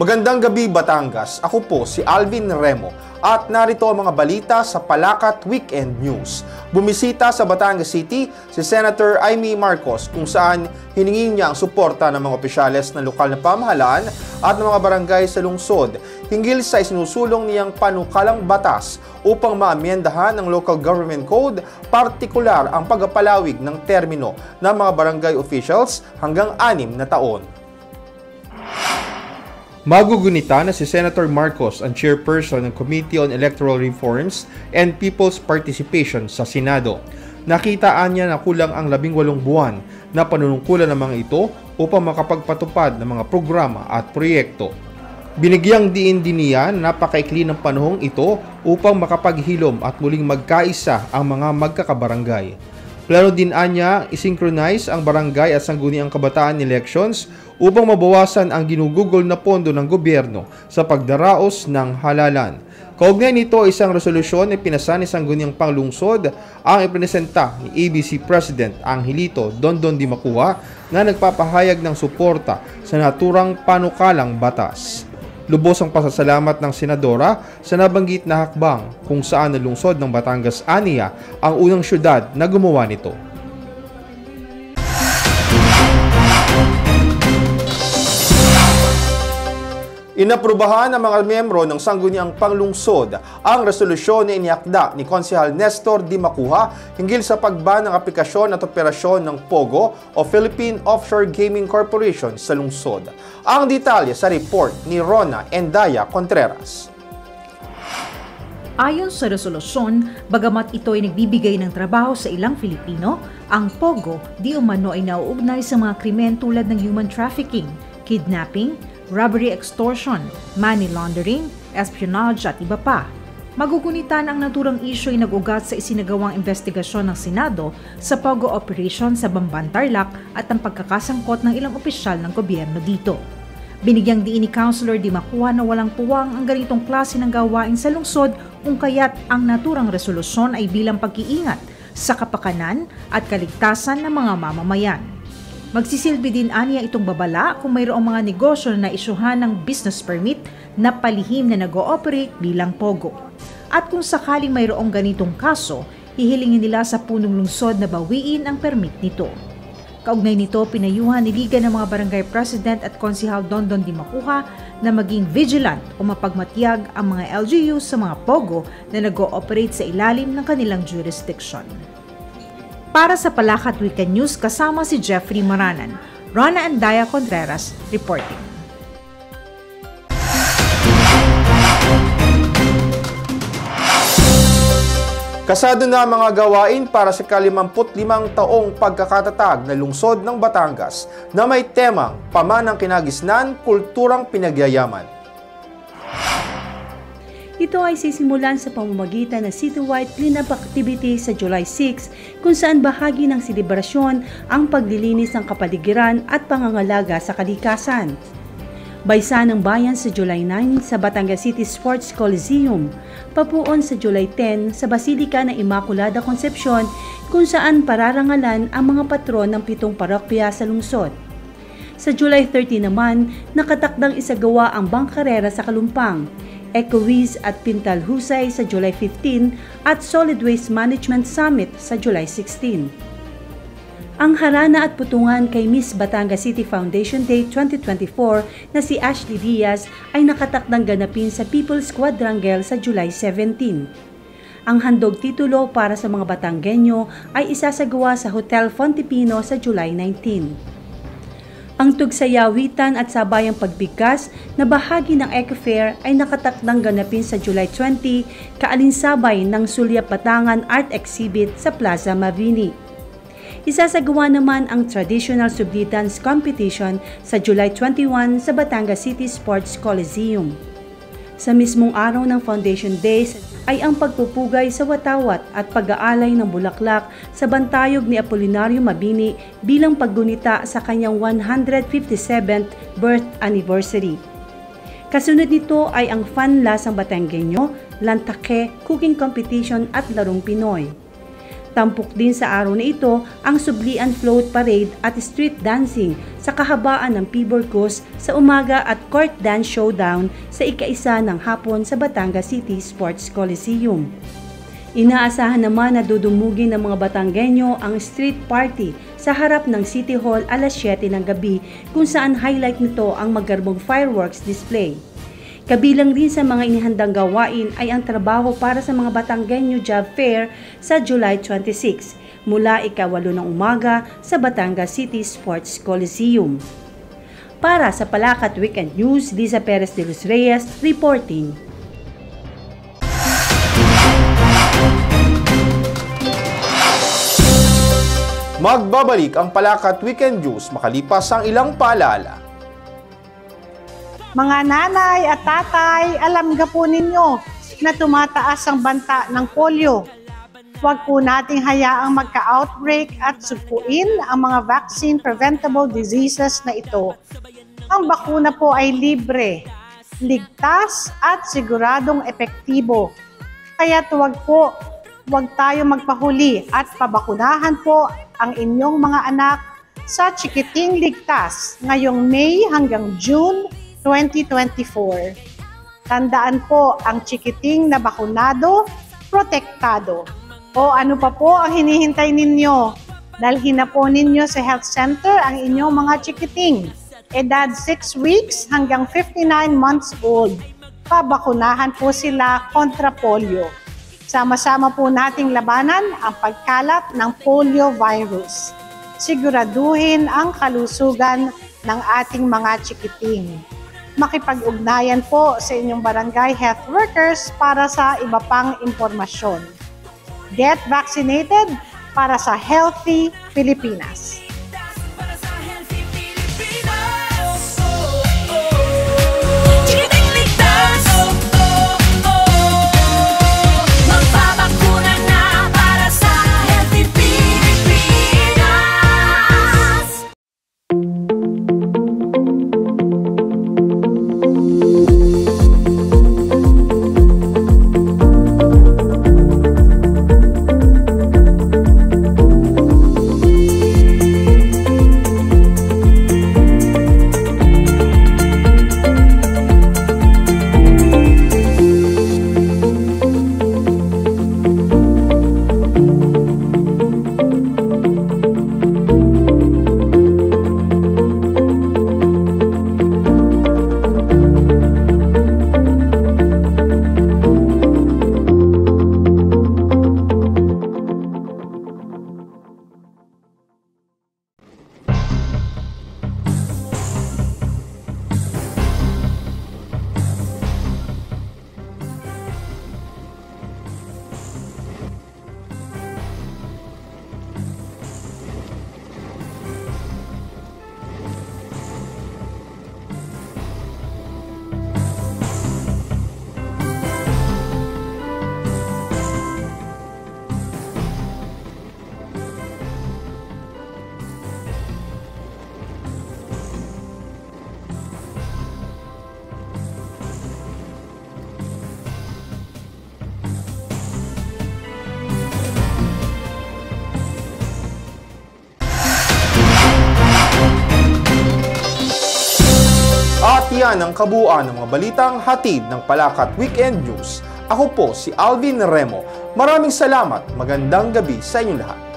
Magandang gabi Batangas, ako po si Alvin Remo at narito ang mga balita sa Palakat Weekend News. Bumisita sa Batangas City si Senator Amy Marcos kung saan hiningi niya ang suporta ng mga opisyales ng lokal na pamahalaan at ng mga barangay sa lungsod hinggil sa isinusulong niyang panukalang batas upang maamyendahan ang Local Government Code, partikular ang pagpapalawig ng termino ng mga barangay officials hanggang 6 na taon. Magugunita na si Senator Marcos ang chairperson ng Committee on Electoral Reforms and People's Participation sa Senado. Nakitaan niya na kulang ang 18 buwan na panunungkulan ng mga ito upang makapagpatupad ng mga programa at proyekto. Binigyang diin din niya na napakaikli ng panahong ito upang makapaghilom at muling magkaisa ang mga magkakabarangay. Plano din anya isynchronize ang barangay at sangguniang kabataan elections upang mabawasan ang ginugugol na pondo ng gobyerno sa pagdaraos ng halalan. Kaugnay nito, isang resolusyon ay pinasa ni sangguniang panglungsod ang ipresenta ni ABC President Angelito Dondon Dimacuha na nagpapahayag ng suporta sa naturang panukalang batas. Lubos ang pasasalamat ng senadora sa nabanggit na hakbang kung saan nalungsod ng Batangas aniya ang unang syudad na gumawa nito. Inaprubahan ng mga miyembro ng sangguniang panglungsod ang resolusyon na iniakda ni Konsehal Nestor Dimacuha hinggil sa pagban ng aplikasyon at operasyon ng POGO o Philippine Offshore Gaming Corporation sa lungsod. Ang detalye sa report ni Rona Endaya Contreras. Ayon sa resolusyon, bagamat ito ay nagbibigay ng trabaho sa ilang Filipino, ang POGO di umano ay nauugnay sa mga krimen tulad ng human trafficking, kidnapping, robbery, extortion, money laundering, espionage at iba pa. Magugunitan ang naturang isyu ay nag-ugat sa isinagawang investigasyon ng Senado sa POGO operation sa Bamban, Tarlac at ang pagkakasangkot ng ilang opisyal ng gobyerno dito. Binigyang diin ni Councilor Dimacuha na walang puwang ang ganitong klase ng gawain sa lungsod kung kaya't ang naturang resolusyon ay bilang pag-iingat sa kapakanan at kaligtasan ng mga mamamayan. Magsisilbi din aniya itong babala kung mayroong mga negosyo na isyuhan ng business permit na palihim na nag-ooperate bilang POGO. At kung sakaling mayroong ganitong kaso, hihilingin nila sa punong lungsod na bawiin ang permit nito. Kaugnay nito, pinayuhan ni Liga ng mga Barangay President at Konsehal Dondon Dimacuha na maging vigilant o mapagmatyag ang mga LGU sa mga POGO na nag-ooperate sa ilalim ng kanilang jurisdiction. Para sa Palakat Weekend News, kasama si Jeffrey Maranan, Rona Endaya Contreras, reporting. Kasado na ang mga gawain para sa 55 taong pagkakatatag na lungsod ng Batangas na may temang Pamanang Kinagisnan, Kulturang Pinagyayaman. Ito ay sisimulan sa pamamagitan ng citywide cleanup activity sa July 6 kung saan bahagi ng selebrasyon ang paglilinis ng kapaligiran at pangangalaga sa kalikasan. Baysa ng Bayan sa July 9 sa Batangas City Sports Coliseum, papuon sa July 10 sa Basilika ng Immaculada Concepcion kung saan pararangalan ang mga patron ng 7 parokya sa lungsod. Sa July 30 naman, nakatakdang isagawa ang bangkarera sa Kalumpang, Ecowiz at Pintal Husay sa July 15 at Solid Waste Management Summit sa July 16. Ang harana at putungan kay Miss Batangas City Foundation Day 2024 na si Ashley Diaz ay nakatakdang ganapin sa People's Quadrangle sa July 17. Ang handog titulo para sa mga Batanggenyo ay isasagawa sa Hotel Fontipino sa July 19. Ang tugsayawitan at sabayang pagbigkas na bahagi ng Eco Fair ay nakatakdang ganapin sa July 20 kaalinsabay ng Sulyap Batangan Art Exhibit sa Plaza Mavini. Isasagawa naman ang Traditional Subli Dance Competition sa July 21 sa Batangas City Sports Coliseum. Sa mismong araw ng Foundation Days ay ang pagpupugay sa watawat at pag-aalay ng bulaklak sa bantayog ni Apolinario Mabini bilang paggunita sa kanyang 157th birth anniversary. Kasunod nito ay ang Fun Lasang Batanggenyo, Lantake, Cooking Competition at Larong Pinoy. Tampok din sa araw na ito ang Sublian Float Parade at Street Dancing sa kahabaan ng Pibor Coast sa umaga at Court Dance Showdown sa ika-1 ng hapon sa Batangas City Sports Coliseum. Inaasahan naman na dudumugin ng mga Batanggenyo ang street party sa harap ng City Hall alas 7 ng gabi kung saan highlight nito ang magarbong fireworks display. Kabilang rin sa mga inihandang gawain ay ang trabaho para sa mga Batanggenyo Job Fair sa July 26 mula ika-8 ng umaga sa Batangas City Sports Coliseum. Para sa Palakat Weekend News, Liza Perez de Los Reyes reporting. Magbabalik ang Palakat Weekend News makalipas ang ilang paalala. Mga nanay at tatay, alam nga po ninyo na tumataas ang banta ng polio. Huwag po nating hayaang magka-outbreak at sugpuin ang mga vaccine-preventable diseases na ito. Ang bakuna po ay libre, ligtas at siguradong epektibo. Kaya huwag tayo magpahuli at pabakunahan po ang inyong mga anak sa Chikiting Ligtas ngayong May hanggang June 2024. Tandaan po, ang chikiting na bakunado, protektado. O ano pa po ang hinihintay ninyo? Dalhin na po ninyo sa health center ang inyong mga chikiting. Edad 6 weeks hanggang 59 months old. Pabakunahan po sila kontra polio. Sama-sama po nating labanan ang pagkalat ng polio virus. Siguraduhin ang kalusugan ng ating mga chikiting. Makipag-ugnayan po sa inyong barangay health workers para sa iba pang impormasyon. Get vaccinated para sa Healthy Pilipinas. At yan ang kabuuan ng mga balitang hatid ng Palakat Weekend News. Ako po si Alvin Remo. Maraming salamat. Magandang gabi sa inyong lahat.